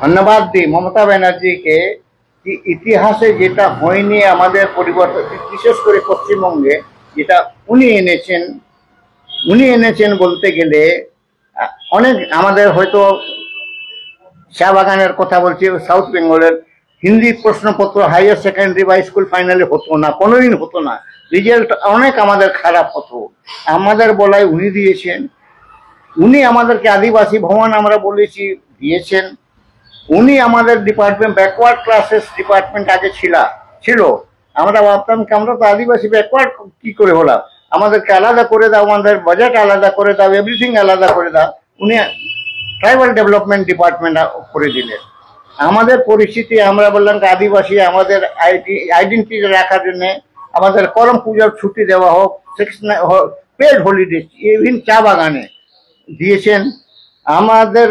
ধন্যবাদ দিই মমতা ব্যানার্জিকে। ইতিহাসে যেটা হয়নি আমাদের পরিবর্তন, বিশেষ করে পশ্চিমবঙ্গে যেটা উনি এনেছেন বলতে গেলে অনেক আমাদের হয়তো চা বাগানের কথা বলছি, সাউথ বেঙ্গলের হিন্দি প্রশ্নপত্র হাইয়ার সেকেন্ডারি বা স্কুল ফাইনালে হতো না, কোনোদিন হতো না, রেজাল্ট অনেক আমাদের খারাপ হতো। আমাদের বলায় উনি দিয়েছেন। উনি আমাদেরকে আদিবাসী ভবন আমরা বলেছি দিয়েছেন। উনি আমাদের ডিপার্টমেন্ট ব্যাকওয়ার্ড ক্লাসেস ডিপার্টমেন্ট আগে ছিল। আমরা ভাবতাম কি আমরা তো আদিবাসী ব্যাকওয়ার্ড কি করে হলাম, আমাদেরকে আলাদা করে দাও, আমাদের বাজেট আলাদা করে দাও, এভরিথিং আলাদা করে দাও। উনি ট্রাইবাল ডেভেলপমেন্ট ডিপার্টমেন্ট করে দিলেন। আমাদের পরিস্থিতি আমরা বললাম আদিবাসী আমাদের আইডেন্টিটি রাখার জন্য আমাদের করম পূজার ছুটি দেওয়া হোক, পেড হলিডে ইভিন চা বাগানে দিয়েছেন। আমাদের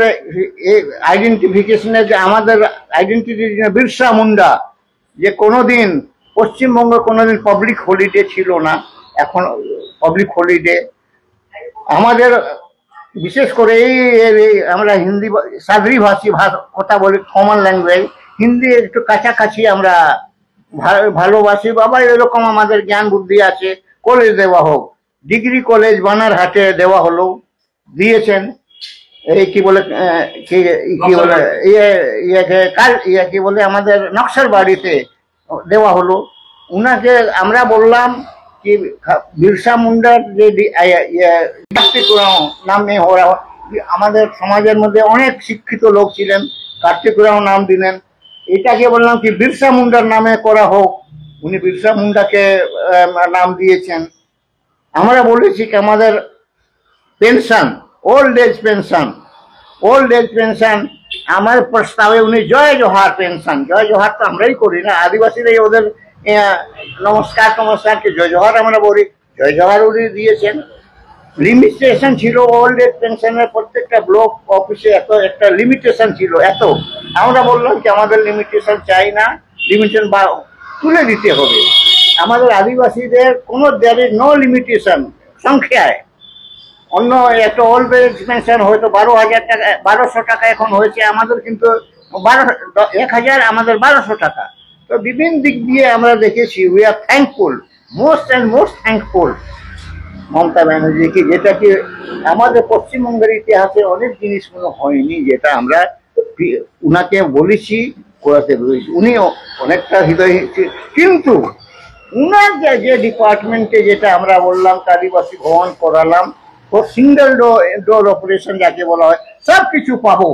আইডেন্টিফিকেশনের যে আমাদের আইডেন্টিটি বিরসা মুন্ডা, যে কোনোদিন পশ্চিমবঙ্গে কোনোদিন পাবলিক হলিডে ছিল না, এখন পাবলিক হলিডে। আমাদের বিশেষ করে এই আমরা হিন্দি সাদরি ভাষী কথা বলি, কমন ল্যাঙ্গুয়েজ হিন্দি একটু কাছাকাছি আমরা ভালোবাসি। বাবা এরকম আমাদের জ্ঞান বুদ্ধি আছে, কলেজ দেওয়া হোক, ডিগ্রি কলেজ বানারহাটে দেওয়া হলো, দিয়েছেন। এই কি বলে কি বলে আমাদের নকশাল বাড়িতে দেওয়া হলো। উনাকে আমরা বললাম কি বিরসা মুন্ডার যে নামে ওরা আমাদের সমাজের মধ্যে অনেক শিক্ষিত লোক ছিলেন, কার্তিকরাও নাম দিলেন। এটাকে বললাম কি বিরসা মুন্ডার নামে করা হোক, উনি বিরসা মুন্ডাকে নাম দিয়েছেন। আমরা বলেছি কি আমাদের পেনশন, ওল্ড এজ পেনশন আমার প্রস্তাবে উনি জয় জোহার পেনশন, জয় জোহার তো আমরাই করি না, আদিবাসীরাই ওদের নমস্কারকে জয় জোহার আমরা বলি, জয় জোহার উনি দিয়েছেন। লিমিটেশন ছিল ওল্ড এজ পেনশনের, প্রত্যেকটা ব্লক অফিসে এত একটা লিমিটেশন ছিল। এত আমরা বললাম কি আমাদের লিমিটেশন চাই না, লিমিটেশন বা তুলে দিতে হবে। আমাদের আদিবাসীদের কোনো দেয়ার ইজ নো লিমিটেশন সংখ্যায়। অন্য একটা ওল্ড এজ পেনশন হয়তো 12,000 টাকা, 1200 টাকা এখন হয়েছে, আমাদের কিন্তু 1000, আমাদের 1200 টাকা। তো বিভিন্ন দিক দিয়ে আমরা দেখেছি, we are thankful, most thankful Mamata ব্যানার্জিকে, যেটা কি আমাদের পশ্চিমবঙ্গের ইতিহাসে অনেক জিনিসগুলো হয়নি, যেটা আমরা উনাকে বলেছি করাতে বলেছি। উনি অনেকটা হৃদয়, কিন্তু উনার যে ডিপার্টমেন্টে যেটা আমরা বললাম আদিবাসী ভবন করালাম, সিঙ্গেল ডোর অপারেশন যাকে বলা হয়, সব কিছু পাবো।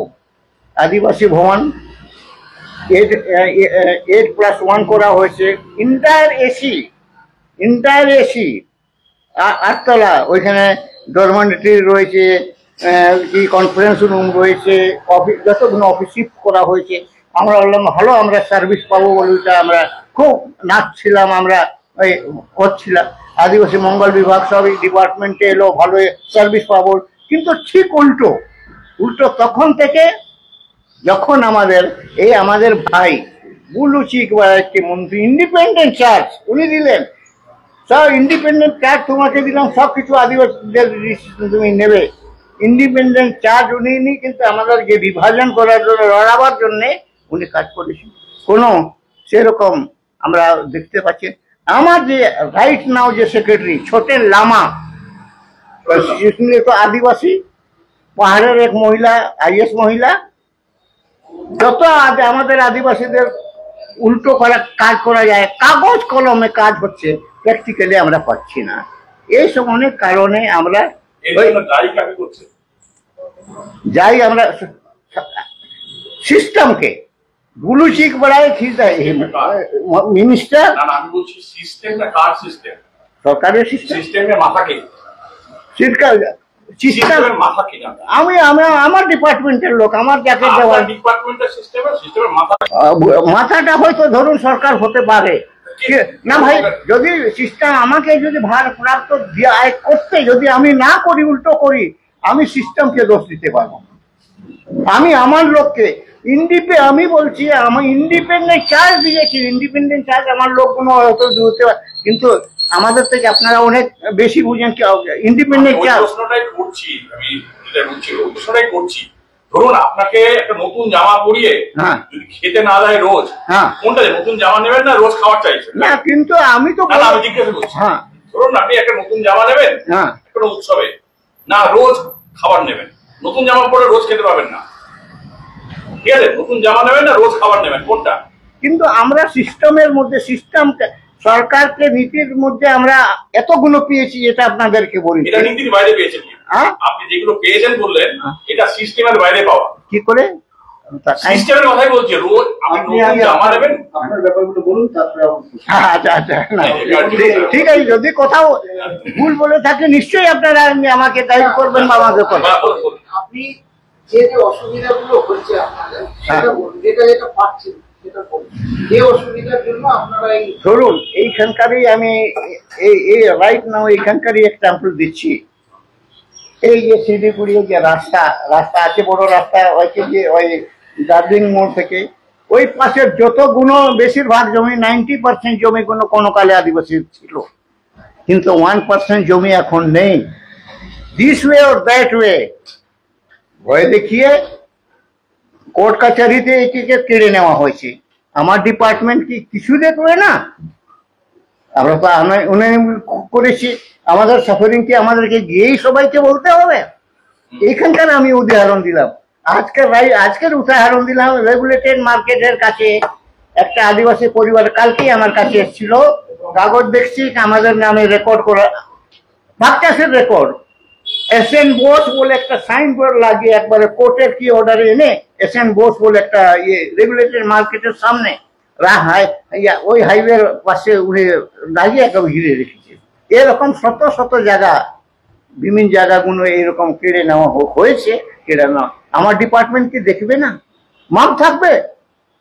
আদিবাসী ভবন 8+1 করা হয়েছে, ইন্টায়ার এসি 8তলা, ওইখানে ডরমেটরি রয়েছে, কি কনফারেন্স রুম রয়েছে, অফিস যতগুলো অফিস শিফট করা হয়েছে। আমরা বললাম ভালো আমরা সার্ভিস পাবো বলে আমরা খুব নাচছিলাম, আমরা করছিলাম। আদিবাসী মঙ্গল বিভাগ সব ডিপার্টমেন্টে এলো, ভালো সার্ভিস পাবো। কিন্তু ঠিক উল্টো তখন থেকে যখন আমাদের ভাই বুলু চিকবাড়াকে মন্ত্রী ইন্ডিপেন্ডেন্ট চার্জ উনি দিলেন, সব ইন্ডিপেন্ডেন্ট চার্জ তোমাকে দিলাম, সব কিছু আদিবাসীদের তুমি নেবে, ইন্ডিপেন্ডেন্ট চার্জ উনি কিন্তু আমাদেরকে বিভাজন করার জন্য, লড়াবার জন্য উনি কাজ করেছেন। কোনো সেরকম আমরা দেখতে পাচ্ছি। আমার যে রাইট নাও যে সেক্রেটারি ছোটেন লামা, তো আদিবাসী পাহাড়ের এক মহিলা, আইএস মহিলা, যত আমাদের আদিবাসীদের উল্টো কাজ করা যায়, কাগজ কলমে কাজ হচ্ছে, প্র্যাকটিক্যালি আমরা পাচ্ছি না। এইসব অনেক কারণে আমরা যাই আমরা সিস্টেমকে বুলু চিক বড়ায় মিনিস্টার সরকারের আমি আমার ডিপার্টমেন্টের লোক, আমার যাকে মাথাটা হয়তো ধরুন সরকার হতে পারে না ভাই, যদি সিস্টেম আমাকে যদি ভারপ্রাপ্ত করতে যদি আমি না করি, উল্টো করি, আমি সিস্টেমকে দোষ দিতে পারবো। আমি আমার লোককে আমি বলছি আমি ইন্ডিপেন্ডেন্ট চার্জ দিয়েছি, ইন্ডিপেন্ডেন্ট চার্জ আমার লোকগুলো হয়তো দিতে পারে, কিন্তু আমাদের থেকে আপনারা অনেক বেশি বুঝেন কি ইন্ডিপেন্ডেন্ট চার্জ। ধরুন আপনাকে একটা নতুন জামা পরিয়ে যদি খেতে না দেয় রোজ, কোনটা নতুন জামা নেবেন না রোজ খাবার চাইছেন? না কিন্তু আমি তো আমি জিজ্ঞাসা করছি, ধরুন আপনি একটা নতুন জামা নেবেন একটা উৎসবে, না রোজ খাবার নেবেন? নতুন জামা পরে রোজ খেতে পাবেন না, ঠিক আছে? নতুন জামা নেবেন না রোজ খাবার নেবেন, কোনটা? কিন্তু আমরা সিস্টেমের মধ্যে, সিস্টেম সরকারকে নীতির মধ্যে আমরা এতগুলো পেয়েছি, এটা আপনাদেরকে বলি। এটা নীতির বাইরে পেয়েছেন? আপনি যেগুলো পেয়েছেন বললেন এটা সিস্টেমের বাইরে পাওয়া। কি করে? সিস্টেমের কথাই বলছি। রোজ আপনি নতুন জামা নেবেন, আপনার ব্যাপারগুলো বলুন, তারপরে আচ্ছা আচ্ছা, ঠিক আছে। যদি কোথাও ভুল বলে থাকে নিশ্চয়ই আপনারা আমাকে গাইড করবেন বা আমাকে করবেন। আপনি যে যে অসুবিধাগুলো হচ্ছে আপনাদের সেটা বলুন, যেটা যেটা পাচ্ছেন সেটা বলুন, যে অসুবিধার জন্য আপনারা এই ধরুন এইখানকারই আমি এই রাইট নাও এইখানকারই এক্সাম্পল দিচ্ছি। এই যে শিলিগুড়ি যে রাস্তা আছে, বড় রাস্তা হয়েছে যে ওই দার্জিলিং মোড় থেকে ওই পাশের যতগুলো বেশিরভাগ জমি 90% জমিগুলো কোনো কালে আদিবাসী ছিল, কিন্তু 1% জমি এখন নেই। This way or that way ভয় দেখিয়ে কোর্ট কাছারিতে একে কেড়ে নেওয়া হয়েছে। আমার ডিপার্টমেন্ট কি কিছু দেখবে না? আমরা তো করেছি, আমাদের সাফারিং কি আমাদেরকে গিয়েই সবাইকে বলতে হবে? এইখানকার আমি উদাহরণ দিলাম, আজকের উদাহরণ দিলাম। রেগুলেটেড মার্কেটের কাছে একটা আদিবাসী পরিবার কালকেই আমার কাছে এসেছিল, কাগজ দেখছি আমাদের নামে রেকর্ড করা, ভাগ চাষের রেকর্ড। SN বোস বলে একটা সাইনবোর্ড লাগিয়ে একবারে কোর্টের কি অর্ডারে এনে SN বোস বলে একটা রেগুলেটেড মার্কেটের সামনে ওই হাইওয়ের পাশে উনি লাগিয়ে একটা ঘিরে রেখেছে। এরকম শত শত জায়গা, বিভিন্ন জায়গাগুলো এইরকম কেড়ে নেওয়া হয়েছে। কেড়ে নেওয়া আমার ডিপার্টমেন্ট কি দেখবে না? মাপ থাকবে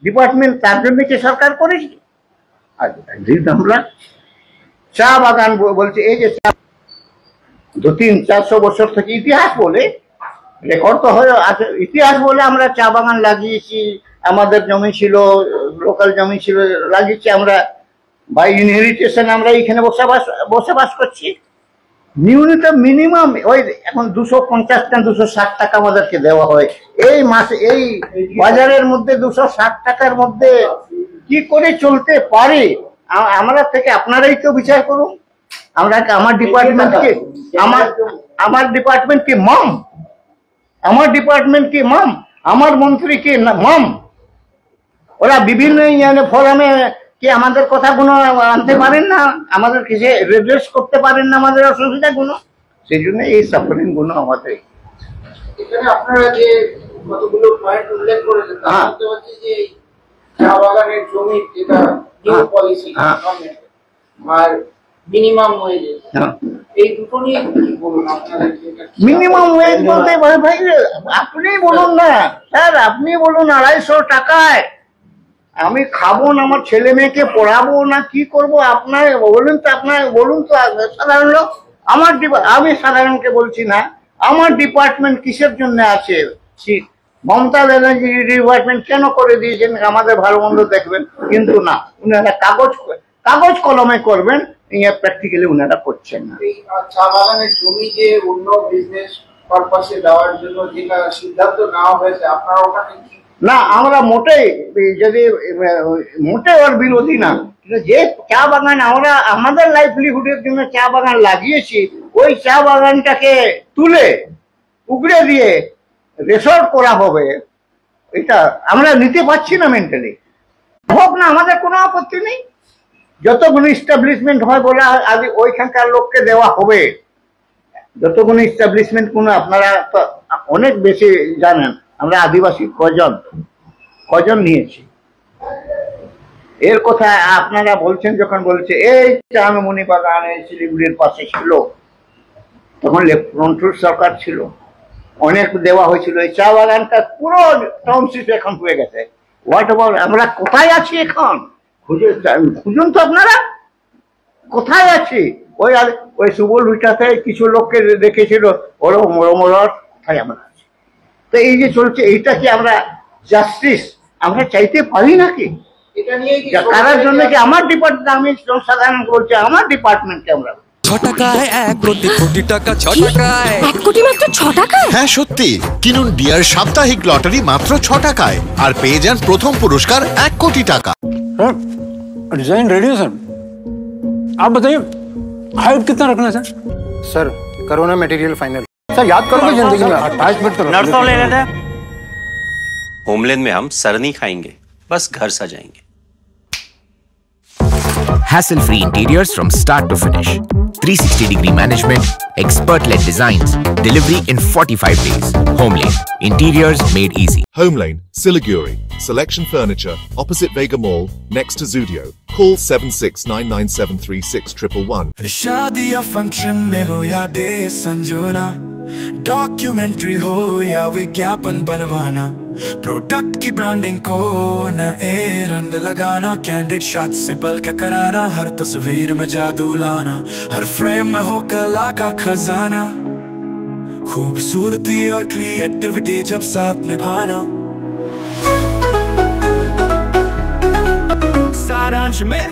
ডিপার্টমেন্ট, তার জন্য কি সরকার করেছে? আমরা চা বাগান বলছে, এই যে 200-400 বছর থেকে ইতিহাস বলে রেকর্ড তো হয়ে আছে, ইতিহাস বলে আমরা চা বাগান লাগিয়েছি। আমাদের জমি ছিল, লোকাল জমি ছিল, লাগিয়েছি আমরা বাই ইনহেরিটেশন। আমরা এখানে বসবাস করছি। ন্যূনতম মিনিমাম ওই এখন 250-260 টাকা আমাদেরকে দেওয়া হয় এই মাসে। এই বাজারের মধ্যে 260 টাকার মধ্যে কি করে চলতে পারে? আমরা থেকে আপনারাই তো বিচার করুন। আমার ডিপার্টমেন্ট কি মাম? আমার মন্ত্রী কি মাম? ওরা বিভিন্ন ফোরামে কি আমাদের কথাগুলো আনতে পারেন না? আমাদের কিছু রেড্রেস করতে পারেন না আমাদের অসুবিধাগুলো? সেই জন্য এই সাফারিং গুলো আমাদের। এখানে আপনারা যে কতগুলো পয়েন্ট উল্লেখ করেছেন, তার মধ্যে হচ্ছে যে চা বাগানের জমি যেটা নিউ পলিসি আর মিনিমাম ওয়েজেস, এই দুটো নিয়ে কি বলুন আপনাদের? মিনিমাম ওয়েজ বলতে ভাই আপনি বলুন না স্যার, আপনি বলুন 250 টাকায় আমি খাবো না, আমার ছেলে মেয়েকে পড়াবো না, কি করব? আপনার বলুন তো, সাধারণ লোক। আমি সাধারণকে বলছি না, আমার ডিপার্টমেন্ট কিসের জন্য আছে? মমতা ব্যানার্জি ডিপার্টমেন্ট কেন করে দিয়েছেন? আমাদের ভালো মন্দ দেখবেন, কিন্তু না, উনারা কাগজ কলমে করবেন, প্র্যাকটিক্যালি উনারা করছেন না। চা বাগানের জমি যে অন্য বিজনেস পারপাসে দেওয়ার জন্য যেটা সিদ্ধান্ত নেওয়া হয়েছে, আপনারা ওখানে না, আমরা মোটেই ওর বিরোধী না। যে চা বাগান আমরা আমাদের লাইভলিহুডের জন্য চা বাগান লাগিয়েছি, ওই চা বাগানটাকে তুলে উগড়ে দিয়ে রিসর্ট করা হবে, এটা আমরা নিতে পারছি না মেন্টালি। হোক না, আমাদের কোনো আপত্তি নেই। যতগুলো ইস্টাবলিশমেন্ট হয় বলে আজ ওইখানকার লোককে দেওয়া হবে। যতগুলো ইস্টাবলিশমেন্ট কোনো আপনারা তো অনেক বেশি জানেন, আমরা আদিবাসী কজন নিয়েছি। এর কথা আপনারা বলছেন, যখন বলছে এই চানমণি বাগান এই শিলিগুড়ির পাশে ছিল, তখন লেফটেন্যান্ট সরকার ছিল, অনেক দেওয়া হয়েছিল। এই চা বাগানটা পুরো টাউনশিপ এখন হয়ে গেছে। হোয়াট অ্যাবাউট আমরা কোথায় আছি এখন? খুঁজুন তো আপনারা, কোথায় আছি? ওই সুবল উইটাতে কিছু লোককে দেখেছিল, কোথায় আমরা আছি? তো এই যে চলছে, এইটা কি আমরা জাস্টিস আমরা চাইতে পারি নাকি? এটা নিয়ে কারার জন্য কি আমার ডিপার্টমেন্ট, আমি সাধারণ বলছি আমার ডিপার্টমেন্টকে আমরা টাকায় 1 কোটি টাকা 6 টাকায় 1 কোটি মাত্র 6 টাকায়। হ্যাঁ সত্যি, কিনুন ডিয়ার সাপ্তাহিক লটারি মাত্র 6 টাকায় আর পেয়ে যান প্রথম পুরস্কার 1 কোটি টাকা। डिजाइन रेडी है सर, आप बताइए हाइट कितना रखना है सर? करो ना मटेरियल फाइनल। सर याद करो जिंदगी में 28 मिनट तो नर्सों ले लेते हैं। होमलैंड में हम सर नहीं खाएंगे, बस घर सजाएंगे। Hassle-free interiors from start to finish. 360-degree management, expert-led designs, delivery in 45 days. Homelane, interiors made easy. Homelane, Siliguri, Selection Furniture, opposite Vega Mall, next to Zudio. Call 7699736111. शादी या फंक्शन में हो या डे संजोना, डॉक्यूमेंट्री हो या विज्ञापन बनवाना, product की ब्रांडिंग को नए रंग लगाना, कैंडिड शॉट से बल्कि कराना, हर तस्वीर में जादू लाना, हर फ्रेम में हो कला का खजाना, खूबसूरती और क्रिएटिविटी जब साथ निभाना। सारांश में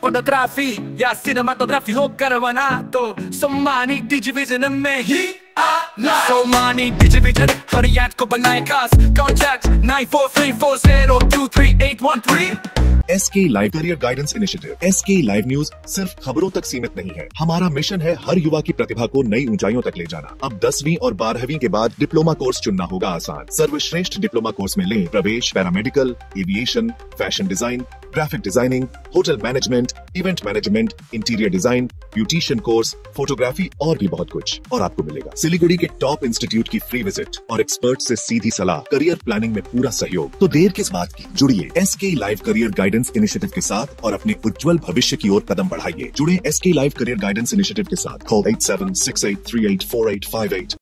फोटोग्राफी या सिनेमाटोग्राफी हो करवाना तो सोमानी डिजिविजन में ही आना। सोमानी डिजिविजन हर याद को बनाए खास। Contact 9434023813। SK live career guidance initiative. SK live news सिर्फ खबरों तक सीमित नहीं है, हमारा मिशन है हर युवा की प्रतिभा को नई ऊंचाइयों तक ले जाना। अब 10वीं और 12वीं के बाद डिप्लोमा कोर्स चुनना होगा आसान। सर्वश्रेष्ठ डिप्लोमा कोर्स में लें प्रवेश paramedical, aviation, fashion design, graphic designing, hotel management, event management, interior design, beautician course, photography और भी बहुत कुछ। और आपको मिलेगा सिलीगुड़ी के टॉप इंस्टीट्यूट की फ्री विजिट और एक्सपर्ट से सीधी सलाह, करियर प्लानिंग में पूरा सहयोग। तो देर किस बात की, जुड़िए SK live career guidance initiative के साथ और अपने उज्जवल भविष्य की ओर कदम बढ़ाइए। जुड़े SK live career guidance initiative के साथ। Call 8768384858।